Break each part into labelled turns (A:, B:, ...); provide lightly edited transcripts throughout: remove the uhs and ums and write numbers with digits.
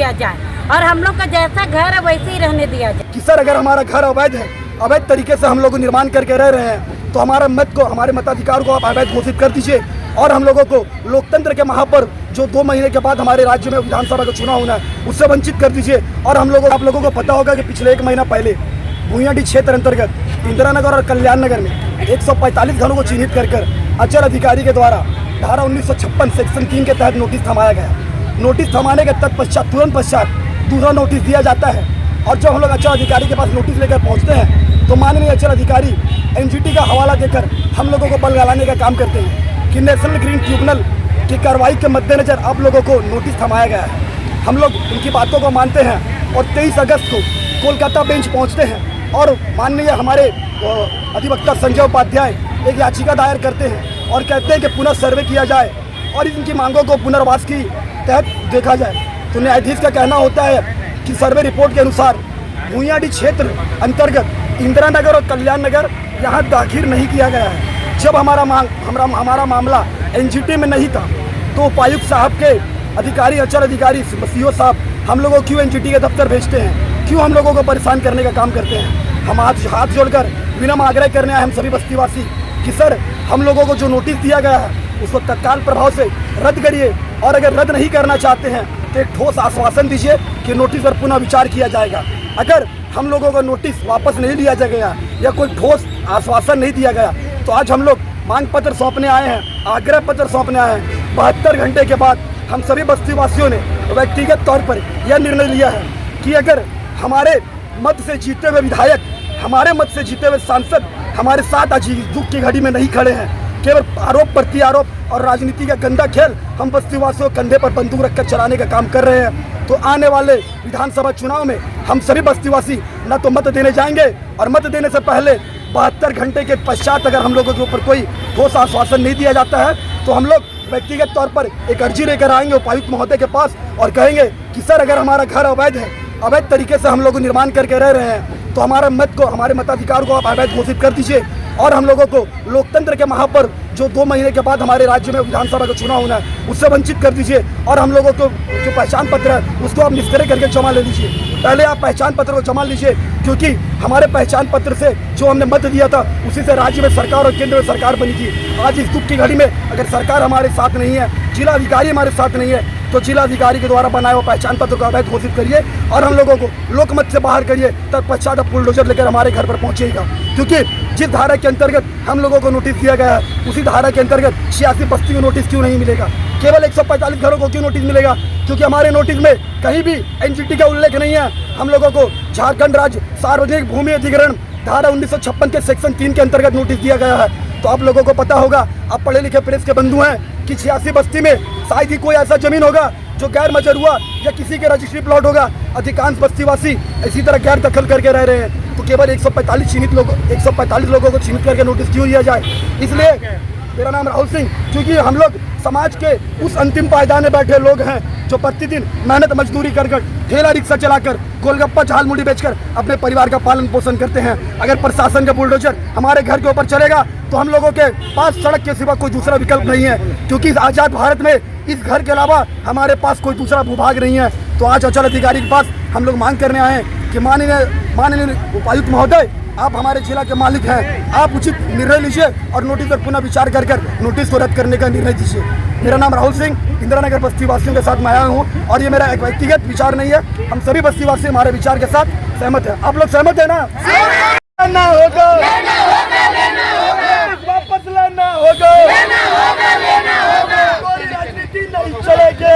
A: दिया जाए और हम लोग का जैसा घर है वैसे ही रहने दिया जाए।
B: कि सर अगर हमारा घर अवैध है, अवैध तरीके से हम लोग निर्माण करके रह रहे हैं, तो हमारे हमारे मताधिकार को आप अवैध घोषित कर दीजिए और हम लोगों को लोकतंत्र के महापर्व जो 2 महीने के बाद हमारे राज्य में विधानसभा का चुनाव होना है उससे वंचित कर दीजिए। और आप लोगों को पता होगा कि पिछले 1 महीना पहले भूयाडी क्षेत्र अंतर्गत इंदिरा नगर और कल्याण नगर में 145 घरों को चिन्हित कर अचल अधिकारी के द्वारा धारा 1956 सेक्शन 3 के तहत नोटिस थमाया गया। नोटिस थमाने के तुरंत पश्चात दूसरा नोटिस दिया जाता है और जब हम लोग अचल अधिकारी के पास नोटिस लेकर पहुंचते हैं तो माननीय अचल अधिकारी एनजीटी का हवाला देकर हम लोगों को बल गलाने का काम करते हैं कि नेशनल ग्रीन ट्रिब्यूनल की कार्रवाई के मद्देनजर आप लोगों को नोटिस थमाया गया है। हम लोग उनकी बातों को मानते हैं और 23 अगस्त को कोलकाता बेंच पहुंचते हैं और माननीय हमारे अधिवक्ता संजय उपाध्याय एक याचिका दायर करते हैं और कहते हैं कि पुनः सर्वे किया जाए और इनकी मांगों को पुनर्वास की तहत देखा जाए। तो न्यायाधीश का कहना होता है कि सर्वे रिपोर्ट के अनुसार भूयाडी क्षेत्र अंतर्गत इंदिरा नगर और कल्याण नगर यहाँ दाखिल नहीं किया गया है। जब हमारा मामला एनजीटी में नहीं था तो उपायुक्त साहब के अधिकारी अचल अधिकारी सीओ साहब हम लोगों को क्यों एनजीटी के दफ्तर भेजते हैं, क्यों हम लोगों को परेशान करने का काम करते हैं। हम आज हाथ जोड़कर विनम्र आग्रह करने आए हम सभी बस्तीवासी कि सर हम लोगों को जो नोटिस दिया गया है उसको तत्काल प्रभाव से रद्द करिए और अगर रद्द नहीं करना चाहते हैं तो एक ठोस आश्वासन दीजिए कि नोटिस पर पुनः विचार किया जाएगा। अगर हम लोगों को नोटिस वापस नहीं लिया जाएगा या कोई ठोस आश्वासन नहीं दिया गया तो आज हम लोग मांग पत्र सौंपने आए हैं, आग्रह पत्र सौंपने आए हैं। 72 घंटे के बाद हम सभी बस्तीवासियों ने व्यक्तिगत तौर पर यह निर्णय लिया है कि अगर हमारे मत से जीते हुए विधायक, हमारे मत से जीते हुए सांसद हमारे साथ आज दुख की घड़ी में नहीं खड़े हैं, केवल आरोप प्रत्यारोप और राजनीति का गंदा खेल हम बस्तीवासियों कंधे पर बंदूक रखकर चलाने का काम कर रहे हैं, तो आने वाले विधानसभा चुनाव में हम सभी बस्तीवासी न तो मत देने जाएंगे और मत देने से पहले 72 घंटे के पश्चात अगर हम लोगों के ऊपर कोई ठोस आश्वासन नहीं दिया जाता है तो हम लोग व्यक्तिगत तौर पर एक अर्जी लेकर आएंगे उपायुक्त महोदय के पास और कहेंगे कि सर अगर हमारा घर अवैध है, अवैध तरीके से हम लोग निर्माण करके रह रहे हैं, तो हमारे मताधिकार को आप अवैध घोषित कर दीजिए और हम लोगों को लोकतंत्र के महापर्व जो 2 महीने के बाद हमारे राज्य में विधानसभा का चुनाव होना है उससे वंचित कर दीजिए और हम लोगों को जो पहचान पत्र है उसको आप निष्क्रिय करके जमा ले लीजिए। पहले आप पहचान पत्र को जमा लीजिए क्योंकि हमारे पहचान पत्र से जो हमने मत दिया था उसी से राज्य में सरकार और केंद्र में सरकार बनी थी। आज इस दुख की घड़ी में अगर सरकार हमारे साथ नहीं है, जिला अधिकारी हमारे साथ नहीं है, तो जिला अधिकारी के द्वारा बनाए हुए पहचान पत्र को अवैध घोषित करिए और हम लोगों को लोकमत से बाहर करिए। तत्पश्चात अब बुलडोजर लेकर हमारे घर पर पहुंचेगा क्योंकि जिस धारा के अंतर्गत हम लोगों को नोटिस दिया गया है उसी धारा के अंतर्गत 86 बस्ती को नोटिस क्यों नहीं मिलेगा, केवल 145 घरों को क्यों नोटिस मिलेगा? क्योंकि हमारे नोटिस में कहीं भी एनजीटी का उल्लेख नहीं है। हम लोगों को झारखंड राज्य सार्वजनिक भूमि अधिग्रहण धारा 1956 के सेक्शन 3 के अंतर्गत नोटिस दिया गया है। तो आप लोगों को पता होगा, आप पढ़े लिखे प्रेस के बंधु हैं कि 86 बस्ती में शायद ही कोई ऐसा जमीन होगा जो गैर मंजूर हुआ या किसी के रजिस्ट्री प्लॉट होगा। अधिकांश बस्तीवासी इसी तरह गैर दखल करके रह रहे हैं। तो केवल 145 लोगों को चिन्हित करके नोटिस क्यों दिया जाए? इसलिए मेरा नाम राहुल सिंह, क्योंकि हम लोग समाज के उस अंतिम पायदान में बैठे लोग हैं जो प्रतिदिन मेहनत मजदूरी कर ठेला रिक्शा चलाकर गोलगप्पा झाल मुड़ी बेचकर अपने परिवार का पालन पोषण करते हैं। अगर प्रशासन का बुलडोजर हमारे घर के ऊपर चलेगा तो हम लोगों के पास सड़क के सिवा कोई दूसरा विकल्प नहीं है, क्योंकि इस आज़ाद भारत में इस घर के अलावा हमारे पास कोई दूसरा भूभाग नहीं है। तो आज अचल अधिकारी के पास हम लोग मांग करने आए हैं कि माननीय उपायुक्त महोदय, आप हमारे जिला के मालिक हैं, आप उचित निर्णय लीजिए और नोटिस पर पुनः विचार कर नोटिस को रद्द करने का निर्णय दीजिए। मेरा नाम राहुल सिंह, इंदिरा नगर बस्ती वासियों के साथ मैं आया हूँ और ये मेरा एक व्यक्तिगत विचार नहीं है। हम सभी बस्ती वासी हमारे विचार के साथ सहमत हैं। आप लोग सहमत है ना? लेना होगा, वापस लेना होगा, कोई राजनीति नहीं चलेगी,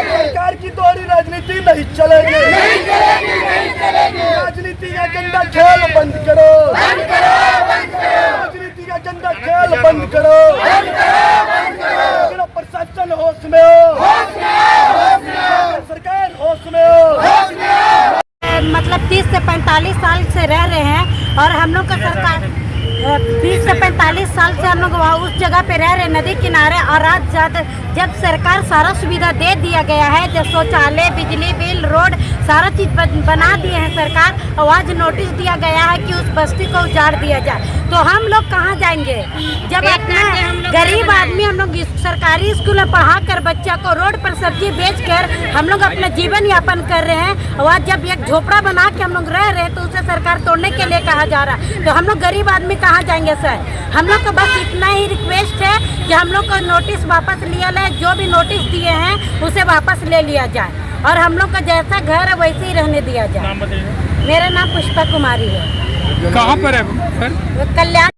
B: सरकार की दोहरी राजनीति नहीं चलेगी। राजनीति का गंदा खेल बंद करो, राजनीति का गंदा खेल बंद करो। प्रशासन होश में हो, सरकार होश में हो।
A: मतलब 30 से 45 साल से रह रहे हैं और हम लोग का सरकार 30 से 45 साल से हम लोग वहाँ उस जगह पे रह रहे नदी किनारे, और आज जब सरकार सारा सुविधा दे दिया गया है, जब शौचालय, बिजली बिल, रोड सारा चीज़ बना दिए हैं सरकार, और आज नोटिस दिया गया है कि उस बस्ती को उजाड़ दिया जाए। तो हम लोग कहाँ जाएंगे? जब अपना गरीब आदमी हम लोग सरकारी स्कूल में पढ़ा कर बच्चा को रोड पर सब्जी बेच कर हम लोग अपना जीवन यापन कर रहे हैं, और जब एक झोपड़ा बना के हम लोग रह रहे हैं तो उसे सरकार तोड़ने के लिए कहा जा रहा है। तो हम लोग गरीब आदमी कहाँ जाएंगे सर? हम लोग को बस इतना ही रिक्वेस्ट है कि हम लोग को नोटिस वापस लिया जाए, जो भी नोटिस दिए हैं उसे वापस ले लिया जाए और हम लोग का जैसा घर है वैसे ही रहने दिया जाए।
C: नाम बताइए।
A: मेरा नाम पुष्पा कुमारी है।
C: कहाँ पर है सर?
A: कल्याण।